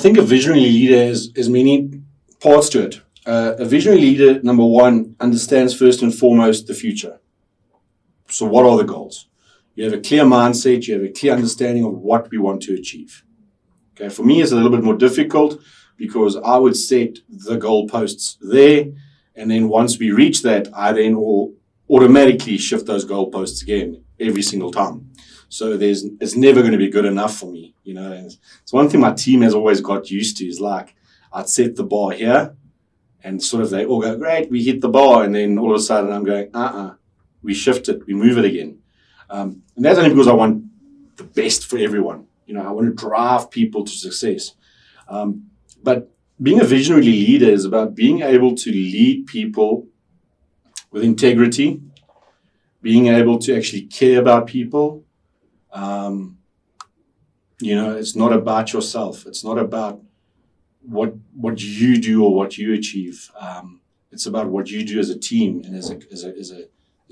think a visionary leader has many parts to it. A visionary leader, number one, understands first and foremost the future. So what are the goals? You have a clear mindset, you have a clear understanding of what we want to achieve. Okay, for me, it's a little bit more difficult because I would set the goalposts there, and then once we reach that, I then will automatically shift those goalposts again every single time. So it's never going to be good enough for me, you know. And it's one thing my team has always got used to is like I'd set the bar here, and sort of they all go, great, we hit the bar, and then all of a sudden I'm going, we shift it, we move it again. And that's only because I want the best for everyone. You know, I want to drive people to success. But being a visionary leader is about being able to lead people with integrity, being able to actually care about people. You know, it's not about yourself. It's not about what you do or what you achieve. It's about what you do as a team and as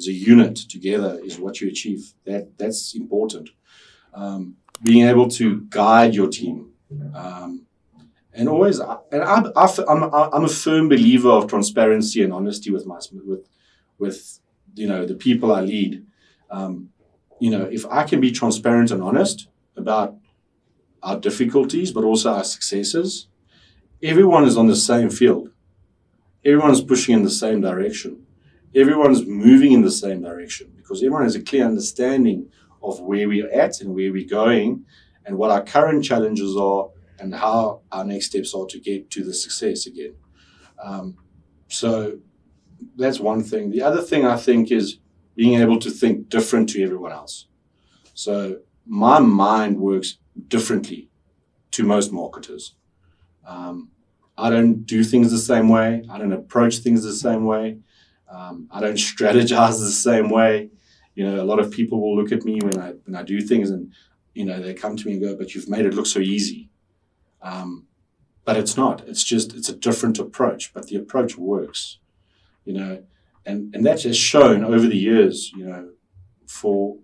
a unit together is what you achieve. That's important. Being able to guide your team, and always. And I'm a firm believer of transparency and honesty with you know, the people I lead. You know, if I can be transparent and honest about our difficulties, but also our successes, everyone is on the same field. Everyone is pushing in the same direction. Everyone is moving in the same direction because everyone has a clear understanding of where we're at and where we're going and what our current challenges are and how our next steps are to get to the success again. So that's one thing. The other thing I think is being able to think different to everyone else. So my mind works differently to most marketers. I don't do things the same way. I don't approach things the same way. I don't strategize the same way. You know, a lot of people will look at me when I do things and, you know, they come to me and go, but you've made it look so easy. But it's not. It's a different approach, but the approach works, you know, and that has shown over the years, you know, for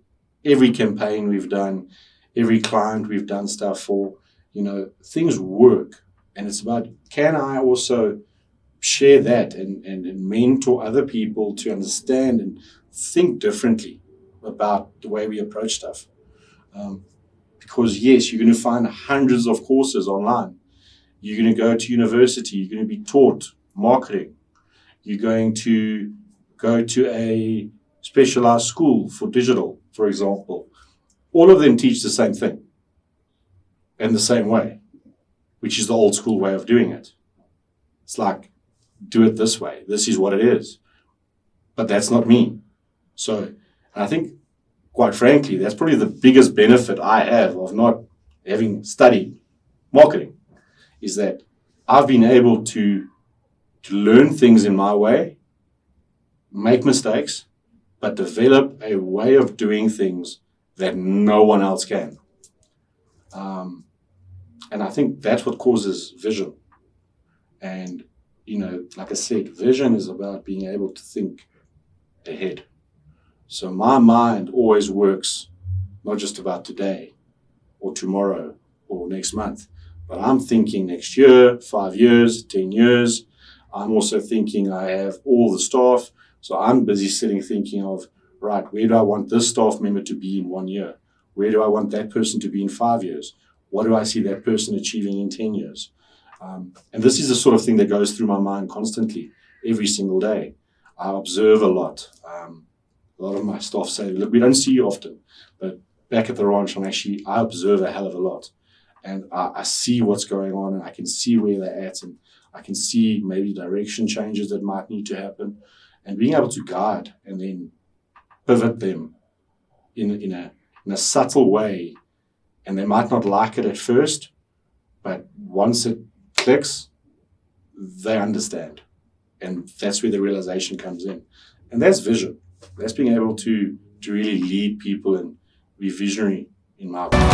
every campaign we've done, every client we've done stuff for, you know, things work. And it's about, can I also share that and mentor other people to understand and think differently about the way we approach stuff. Because yes, you're going to find hundreds of courses online. You're going to go to university. You're going to be taught marketing. You're going to go to a specialized school for digital, for example. All of them teach the same thing in the same way, which is the old school way of doing it. It's like, do it this way. This is what it is. But that's not me. So I think, quite frankly, that's probably the biggest benefit I have of not having studied marketing, is that I've been able to learn things in my way, make mistakes, but develop a way of doing things that no one else can. And I think that's what causes vision. And, you know, like I said, vision is about being able to think ahead. So my mind always works not just about today or tomorrow or next month, but I'm thinking next year, 5 years, 10 years. I'm also thinking I have all the staff. So I'm busy sitting thinking of, right, where do I want this staff member to be in 1 year? Where do I want that person to be in 5 years? What do I see that person achieving in 10 years? And this is the sort of thing that goes through my mind constantly, every single day. I observe a lot. A lot of my staff say, look, we don't see you often, but back at the ranch, I observe a hell of a lot. And I see what's going on, and I can see where they're at, and I can see maybe direction changes that might need to happen, and being able to guide and then pivot them in a subtle way. And they might not like it at first, but once it clicks, they understand. And that's where the realization comes in. And that's vision. That's being able to really lead people and be visionary in my opinion.